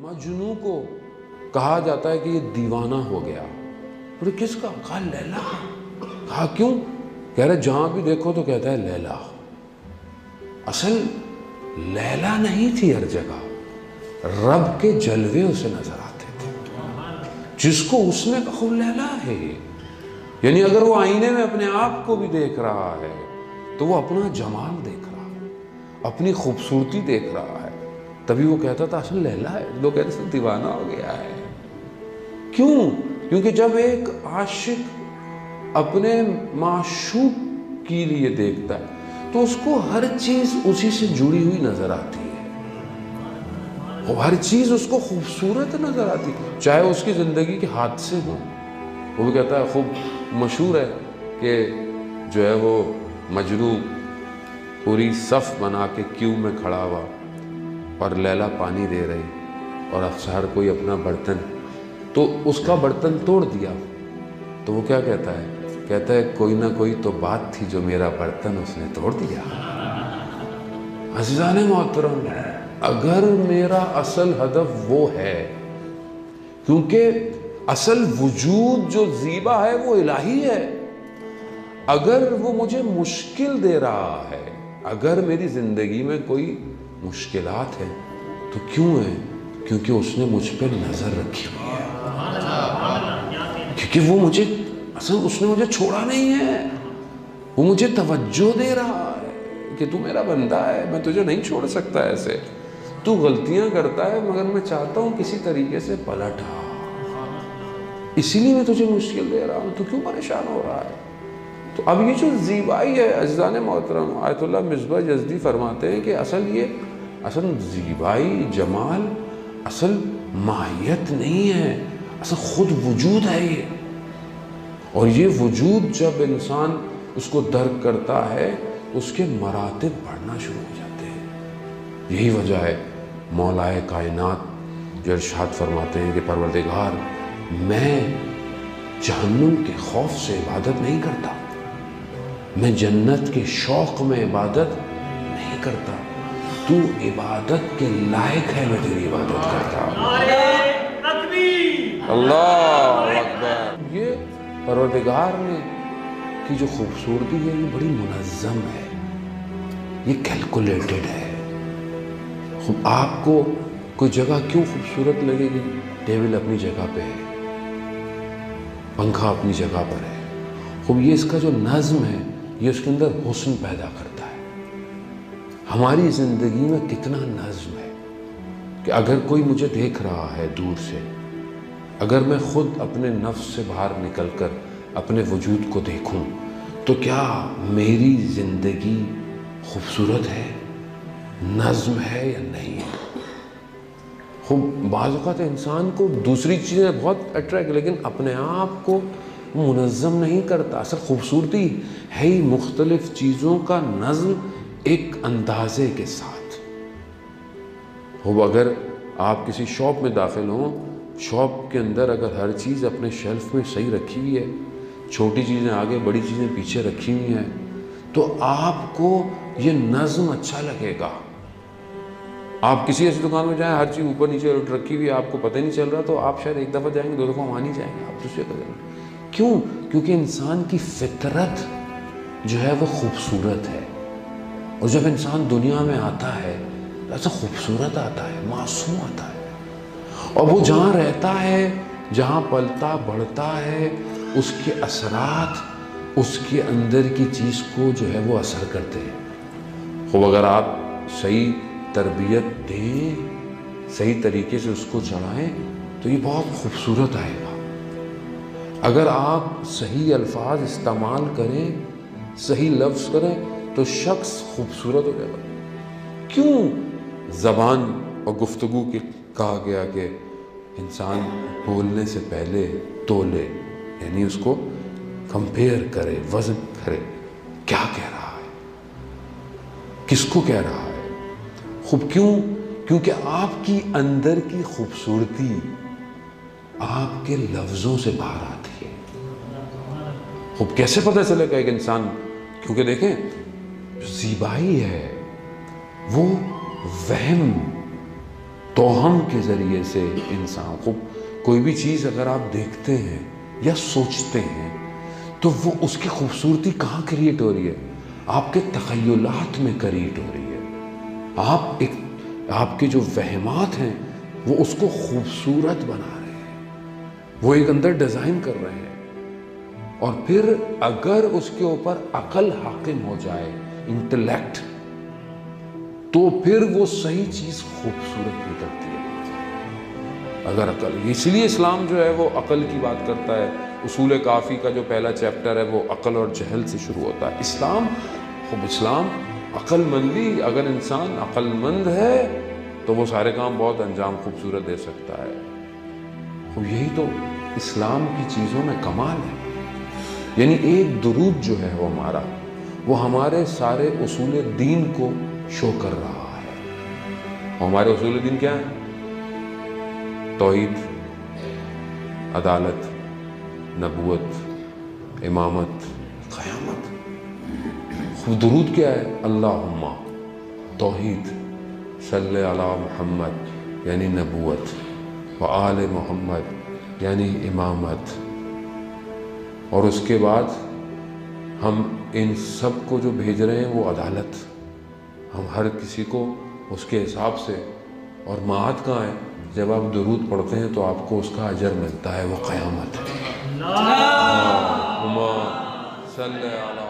مجنوں کو کہا جاتا ہے کہ یہ دیوانہ ہو گیا. بولے کس کا؟ کہا لیلا. کہا کیوں؟ کہہ رہے جہاں بھی دیکھو تو کہتا ہے لیلا. اصل لیلا نہیں تھی ہر جگہ، رب کے جلوے اسے نظر آتے تھے. جس کو اس نے کہا وہ لیلا ہے. یعنی اگر وہ آئینے میں اپنے آپ کو بھی دیکھ رہا ہے تو وہ اپنا جمال دیکھ رہا ہے، اپنی خوبصورتی دیکھ رہا ہے. تبھی وہ کہتا تھا اصل لیلا ہے. لوگ کہتے ہیں دیوانہ ہو گیا ہے. کیوں؟ کیونکہ جب ایک عاشق اپنے معشوق کے لیے دیکھتا ہے تو اس کو ہر چیز اسی سے جڑی ہوئی نظر آتی ہے، اور ہر چیز اس کو خوبصورت نظر آتی ہے، چاہے اس کی زندگی کے حادثے ہوں. وہ بھی کہتا ہے، خوب مشہور ہے کہ جو ہے وہ مجنوں پوری صف بنا کے کیو میں کھڑا ہوا اور لیلا پانی دے رہی اور افسر کوئی اپنا برتن، تو اس کا برتن توڑ دیا. تو وہ کیا کہتا ہے؟ کہتا ہے کوئی نہ کوئی تو بات تھی جو میرا برتن اس نے توڑ دیا. عزیزان محترم، اگر میرا اصل ہدف وہ ہے، کیونکہ اصل وجود جو زیبا ہے وہ الہی ہے، اگر وہ مجھے مشکل دے رہا ہے، اگر میری زندگی میں کوئی مشکلات ہیں تو کیوں ہے؟ کیونکہ اس نے مجھ پہ نظر رکھی ہوئی ہے، کیونکہ وہ مجھے اصل اس نے مجھے چھوڑا نہیں ہے، وہ مجھے توجہ دے رہا ہے کہ تو میرا بندہ ہے، میں تجھے نہیں چھوڑ سکتا. ایسے تو غلطیاں کرتا ہے مگر میں چاہتا ہوں کسی طریقے سے پلٹ آ، اسی لیے میں تجھے مشکل دے رہا ہوں. تو کیوں پریشان ہو رہا ہے؟ تو اب یہ جو زیبائی ہے عزیزان محترم، آیت اللہ مصباح یزدی فرماتے ہیں کہ اصل زیبائی جمال اصل ماہیت نہیں ہے، اصل خود وجود ہے یہ. اور یہ وجود جب انسان اس کو درک کرتا ہے اس کے مراتب بڑھنا شروع ہو جاتے ہیں. یہی وجہ ہے مولائے کائنات جو ارشاد فرماتے ہیں کہ پروردگار میں جہنم کے خوف سے عبادت نہیں کرتا، میں جنت کے شوق میں عبادت نہیں کرتا، تو عبادت کے لائق ہے، میں تیری عبادت کرتا. اللہ اکبر. یہ پروردگار نے کی جو خوبصورتی ہے یہ بڑی منظم ہے، یہ کیلکولیٹڈ ہے. آپ کو کوئی جگہ کیوں خوبصورت لگے گی؟ ٹیبل اپنی جگہ پہ ہے، پنکھا اپنی جگہ پر ہے. خوب یہ اس کا جو نظم ہے یہ اس کے اندر حسن پیدا کرتا ہے. ہماری زندگی میں کتنا نظم ہے کہ اگر کوئی مجھے دیکھ رہا ہے دور سے، اگر میں خود اپنے نفس سے باہر نکل کر اپنے وجود کو دیکھوں تو کیا میری زندگی خوبصورت ہے، نظم ہے یا نہیں ہے؟ خوب بعض اوقات انسان کو دوسری چیزیں بہت اٹریکٹ، لیکن اپنے آپ کو منظم نہیں کرتا. اصل خوبصورتی ہے ہی مختلف چیزوں کا نظم ایک اندازے کے ساتھ. خوب اگر آپ کسی شاپ میں داخل ہوں، شاپ کے اندر اگر ہر چیز اپنے شیلف میں صحیح رکھی ہوئی ہے، چھوٹی چیزیں آگے بڑی چیزیں پیچھے رکھی ہوئی ہیں، تو آپ کو یہ نظم اچھا لگے گا. آپ کسی ایسی دکان میں جائیں، ہر چیز اوپر نیچے رکھی ہوئی ہے، آپ کو پتہ نہیں چل رہا، تو آپ شاید ایک دفعہ جائیں گے، دو دفعہ وہاں نہیں جائیں گے، آپ دوسرے جگہ جائیں گے. کیوں؟ کیونکہ انسان کی فطرت جو ہے وہ خوبصورت ہے. اور جب انسان دنیا میں آتا ہے ایسا خوبصورت آتا ہے، معصوم آتا ہے، اور وہ جہاں رہتا ہے، جہاں پلتا بڑھتا ہے، اس کے اثرات اس کے اندر کی چیز کو جو ہے وہ اثر کرتے ہیں. خوب اگر آپ صحیح تربیت دیں، صحیح طریقے سے اس کو چڑھائیں تو یہ بہت خوبصورت آئے گا. اگر آپ صحیح الفاظ استعمال کریں، صحیح لفظ کریں تو شخص خوبصورت ہو جائے گا. کیوں زبان اور گفتگو کی کہا گیا کہ انسان بولنے سے پہلے تولے، یعنی اس کو کمپیئر کرے، وزن کرے، کیا کہہ رہا ہے، کس کو کہہ رہا ہے. خوب کیوں؟ کیونکہ آپ کی اندر کی خوبصورتی آپ کے لفظوں سے باہر آتی ہے. خوب کیسے پتہ چلے گا ایک انسان؟ کیونکہ دیکھیں جو زیبائی ہے وہ وہم توہم کے ذریعے سے انسان کو کوئی بھی چیز اگر آپ دیکھتے ہیں یا سوچتے ہیں تو وہ اس کی خوبصورتی کہاں کریٹ ہو رہی ہے؟ آپ کے تخیلات میں کریٹ ہو رہی ہے. آپ کے جو وہمات ہیں وہ اس کو خوبصورت بنا رہے ہیں، وہ ایک اندر ڈیزائن کر رہے ہیں. اور پھر اگر اس کے اوپر عقل حاکم ہو جائے، انٹلیکٹ، تو پھر وہ صحیح چیز خوبصورت نکلتی ہے. اگر عقل، اس لیے اسلام جو ہے وہ عقل کی بات کرتا ہے. اصول کافی کا جو پہلا چیپٹر ہے وہ عقل اور جہل سے شروع ہوتا ہے. اسلام عقل مندی، اگر انسان عقل مند ہے تو وہ سارے کام بہت انجام خوبصورت دے سکتا ہے. یہی تو اسلام کی چیزوں میں کمال ہے. یعنی ایک درود جو ہے وہ ہمارا، وہ ہمارے سارے اصول دین کو شو کر رہا ہے. ہمارے اصول دین کیا ہیں؟ توحید، عدالت، نبوت، امامت، قیامت. درود کیا ہے؟ اللہم توحید، صلی علی محمد یعنی نبوت، و آل محمد یعنی امامت. اور اس کے بعد ہم ان سب کو جو بھیج رہے ہیں وہ عدالت. ہم ہر کسی کو اس کے حساب سے، اور معاد کہاں ہے؟ جب آپ درود پڑھتے ہیں تو آپ کو اس کا اجر ملتا ہے، وہ قیامت ہے. اللہم صلی علی